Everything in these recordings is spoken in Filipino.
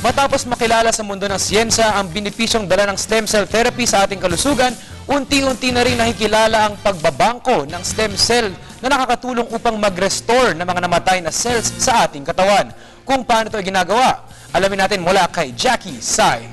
Matapos makilala sa mundo ng siyensya ang benepisyong dala ng stem cell therapy sa ating kalusugan, unti-unti na rin nakikilala ang pagbabangko ng stem cell na nakakatulong upang mag-restore ng mga namatay na cells sa ating katawan. Kung paano ito ginagawa, alamin natin mula kay Jackie Sai.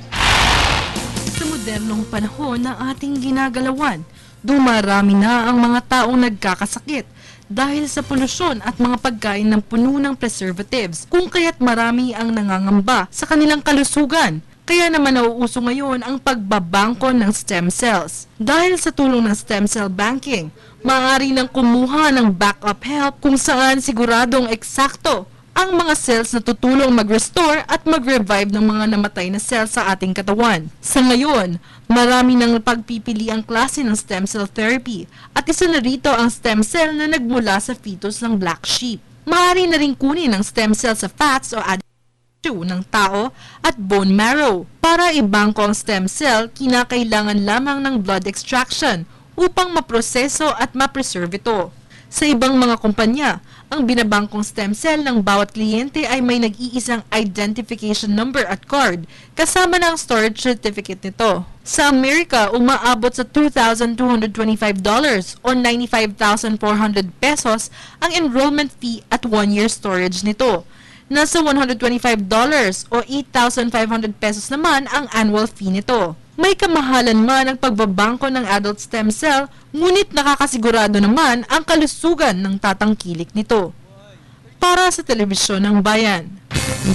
Sa modernong panahon na ating ginagalawan, dumarami na ang mga taong nagkakasakit dahil sa polusyon at mga pagkain ng puno ng preservatives, kung kaya't marami ang nangangamba sa kanilang kalusugan. Kaya naman nauuso ngayon ang pagbabangko ng stem cells. Dahil sa tulong ng stem cell banking, maaari nang kumuha ng backup help kung saan siguradong eksakto ang mga cells na tutulong mag-restore at mag-revive ng mga namatay na cells sa ating katawan. Sa ngayon, marami nang pagpipili ang klase ng stem cell therapy at isa na rito ang stem cell na nagmula sa fetus ng black sheep. Maaari na rin kunin ang stem cell sa fats o tissue ng tao at bone marrow. Para ibangko ang stem cell, kinakailangan lamang ng blood extraction upang maproseso at ma-preserve ito. Sa ibang mga kumpanya, ang binabangkong stem cell ng bawat kliyente ay may nag-iisang identification number at card kasama ng storage certificate nito. Sa Amerika, umaabot sa $2,225 o 95,400 pesos ang enrollment fee at 1-year storage nito. Nasa $125 o 8,500 pesos naman ang annual fee nito. May kamahalan man ang pagbabangko ng adult stem cell, ngunit nakakasigurado naman ang kalusugan ng tatangkilik nito. Para sa Telebisyon ng Bayan,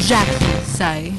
Jackie Sai.